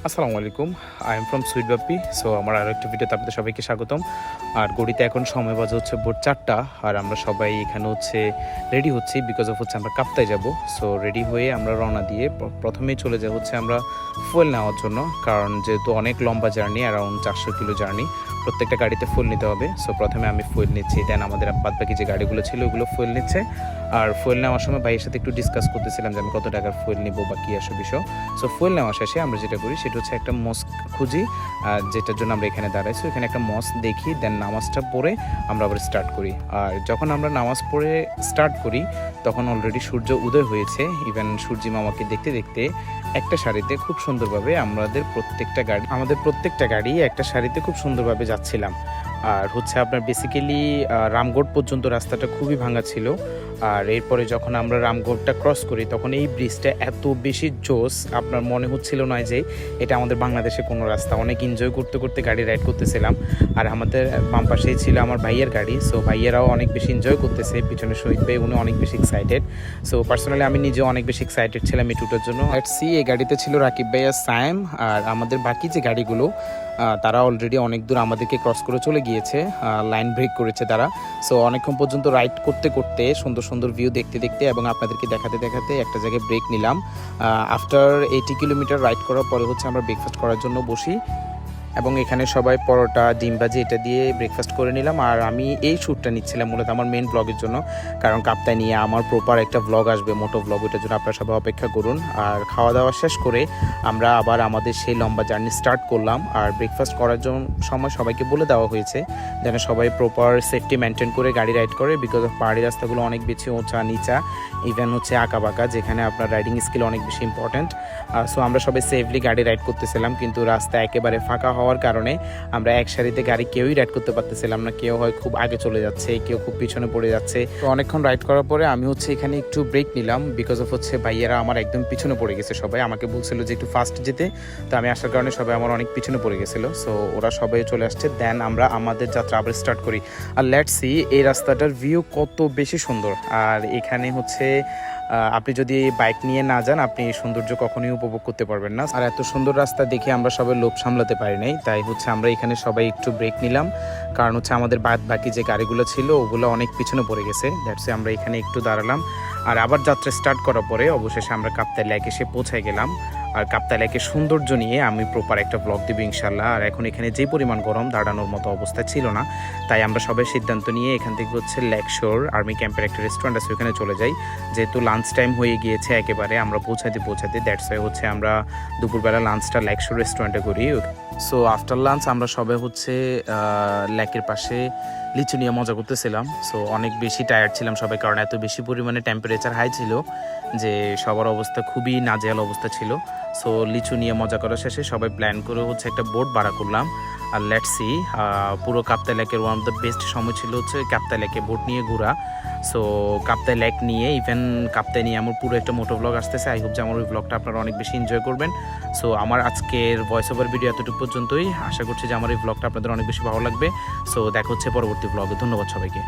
আসসালামু আলাইকুম। I am from sweet Bappi. So আমার আরও একটা ভিডিওতে আপনাদের সবাইকে স্বাগতম। আর ঘড়িতে এখন সময় বাজে হচ্ছে ভোর 4টা। আর আমরা সবাই এখানে হচ্ছে রেডি হচ্ছি বিকজ অফ হচ্ছে আমরা কাপ্তায় যাব। সো রেডি হয়ে আমরা রওনা দিয়ে প্রথমেই চলে যাই হচ্ছে আমরা ফুয়েল নেওয়ার জন্য, কারণ যেহেতু অনেক লম্বা জার্নি, অ্যারাউন্ড 400 কিলো জার্নি, প্রত্যেকটা গাড়িতে ফুয়েল নিতে হবে। সো প্রথমে আমি ফুয়েল নিচ্ছি, দেন আমাদের বাদবাকি যে গাড়িগুলো ছিল ওগুলো ফুয়েল নিচ্ছে। আর ফুয়েল নেওয়ার সময় ভাইয়ের সাথে একটু ডিসকাস করতেছিলাম যে আমি কত টাকার ফুয়েল নিব বা কী আসে বিষয়। সো ফুয়েল নেওয়া শেষে আমরা যেটা করি সেটা হচ্ছে একটা মস্ক খুঁজি, যেটার জন্য আমরা এখানে দাঁড়াইছি। এখানে একটা মস্ক দেখি, দেন নামাজটা পড়ে আমরা আবার স্টার্ট করি। আর যখন আমরা নামাজ পড়ে স্টার্ট করি তখন অলরেডি সূর্য উদয় হয়েছে। ইভেন সূর্যি মামাকে দেখতে দেখতে একটা সারিতে খুব সুন্দরভাবে আমাদের প্রত্যেকটা গাড়ি একটা সারিতে খুব সুন্দরভাবে যাচ্ছিলাম। আর হচ্ছে আপনার বেসিক্যালি রামগড় পর্যন্ত রাস্তাটা খুবই ভাঙা ছিল। আর এরপরে যখন আমরা রামগড়টা ক্রস করি তখন এই ব্রিজটা এত বেশি জোস, আপনার মনে হচ্ছিল না যে এটা আমাদের বাংলাদেশে কোনো রাস্তা। অনেক এনজয় করতে করতে গাড়ি রাইড করতেছিলাম। আর আমাদের বাম পাশেই ছিল আমার ভাইয়ের গাড়ি। সো ভাইয়েরাও অনেক বেশি এনজয় করতেছে, পিছনে শহীদ ভাই উনি অনেক বেশি এক্সাইটেড। সো পার্সোনালি আমি নিজেও অনেক বেশি এক্সাইটেড ছিলাম এই টুটার জন্য। এই গাড়িতে ছিল রাকিব ভাইয়া, সায়েম, আর আমাদের বাকি যে গাড়িগুলো তারা অলরেডি অনেক দূর আমাদেরকে ক্রস করে চলে গিয়েছে, লাইন ব্রেক করেছে তারা। সো অনেকক্ষণ পর্যন্ত রাইড করতে করতে সুন্দর সুন্দর ভিউ দেখতে দেখতে এবং আপনাদেরকে দেখাতে দেখাতে একটা জায়গায় ব্রেক নিলাম। আফটার 80 কিলোমিটার রাইড করার পরে হচ্ছে আমরা ব্রেকফাস্ট করার জন্য বসি এবং এখানে সবাই পরোটা ডিম ভাজি এটা দিয়ে ব্রেকফাস্ট করে নিলাম। আর আমি এই শ্যুটটা নিচ্ছিলাম মূলত আমার মেন ব্লগের জন্য, কারণ কাপ্তায় নিয়ে আমার প্রপার একটা ব্লগ আসবে, মোটো ব্লগ, ওটার জন্য আপনারা সবাই অপেক্ষা করুন। আর খাওয়া দাওয়া শেষ করে আমরা আবার আমাদের সেই লম্বা জার্নি স্টার্ট করলাম। আর ব্রেকফাস্ট করার জন্য সময় সবাইকে বলে দেওয়া হয়েছে যেন সবাই প্রপার সেফটি মেনটেন করে গাড়ি রাইড করে, বিকজ অফ পাহাড়ি রাস্তাগুলো অনেক বেশি উঁচা নিচা, ইভেন হচ্ছে আঁকা বাঁকা, যেখানে আপনার রাইডিং স্কিল অনেক বেশি ইম্পর্ট্যান্ট। সো আমরা সবাই সেফলি গাড়ি রাইড করতেছিলাম, কিন্তু রাস্তা একেবারে ফাঁকা হওয়ার কারণে আমরা এক সারিতে গাড়ি কেউই রাইড করতে পারতেছিলাম না। কেউ হয় খুব আগে চলে যাচ্ছে, কেউ খুব পিছনে পড়ে যাচ্ছে। তো অনেকক্ষণ রাইড করার পরে আমি হচ্ছে এখানে একটু ব্রেক নিলাম, বিকজ অফ হচ্ছে ভাইয়েরা আমার একদম পিছনে পড়ে গেছে। সবাই আমাকে বলছিল যে একটু ফাস্ট যেতে, তো আমি আসার কারণে সবাই আমার অনেক পিছনে পড়ে গেছিলো। সো ওরা সবাই চলে আসছে, দেন আমরা আমাদের যাত্রা আবার স্টার্ট করি। আর লেটস সি এই রাস্তাটার ভিউ কত বেশি সুন্দর। আর এখানে হচ্ছে আপনি যদি বাইক নিয়ে না যান আপনি এই সৌন্দর্য কখনোই উপভোগ করতে পারবেন না। আর এত সুন্দর রাস্তা দেখে আমরা সবাই লোভ সামলাতে পারি নাই, তাই হচ্ছে আমরা এখানে সবাই একটু ব্রেক নিলাম, কারণ হচ্ছে আমাদের বাকি যে গাড়িগুলো ছিল ওগুলো অনেক পিছনে পড়ে গেছে। দ্যাটসে আমরা এখানে একটু দাঁড়ালাম। আর আবার যাত্রা স্টার্ট করার পরে অবশেষে আমরা কাপ্তাই লেক এসে পৌঁছে গেলাম। আর কাপ্তাই লেকের সৌন্দর্য নিয়ে আমি প্রপার একটা ব্লগ দেবো ইনশাল্লাহ। আর এখন এখানে যে পরিমাণ গরম, দাঁড়ানোর মতো অবস্থা ছিল না, তাই আমরা সবাই সিদ্ধান্ত নিয়ে এখান থেকে হচ্ছে লেক শোর আর্মি ক্যাম্পের একটা রেস্টুরেন্ট আছে ওখানে চলে যাই, যেহেতু লাঞ্চ টাইম হয়ে গিয়েছে একেবারে আমরা পৌঁছাতে। দ্যাটস ওয়াই হচ্ছে আমরা দুপুরবেলা লাঞ্চটা লেক শোর রেস্টুরেন্টে করি। সো আফটার লাঞ্চ আমরা সবাই হচ্ছে লেকের পাশে লিচু নিয়ে মজা করতেছিলাম। সো অনেক বেশি টায়ার্ড ছিলাম সবাই, কারণ এত বেশি পরিমাণে টেম্পারেচার হাই ছিল যে সবার অবস্থা খুবই নাজেহাল অবস্থা ছিল। সো লিচু নিয়ে মজা করা শেষে সবাই প্ল্যান করে হচ্ছে একটা বোট ভাড়া করলাম। আর লেটস সি পুরো কাপ্তাই লেকের ওয়ান অফ দ্য বেস্ট সময় ছিল হচ্ছে কাপ্তাই লেকে বোট নিয়ে ঘোরা। সো কাপ্তাই লেক নিয়ে ইভেন কাপ্তাই নিয়ে আমার পুরো একটা মোটো ব্লগ আসতেছে। আই হোপ যে আমার ওই ব্লগটা আপনারা অনেক বেশি এনজয় করবেন। সো আমার আজকের ভয়েস ওভার ভিডিও এতটুকু পর্যন্তই। আশা করছি যে আমার এই ব্লগটা আপনাদের অনেক বেশি ভালো লাগবে। সো দেখা হচ্ছে পরবর্তী ব্লগে। ধন্যবাদ সবাইকে।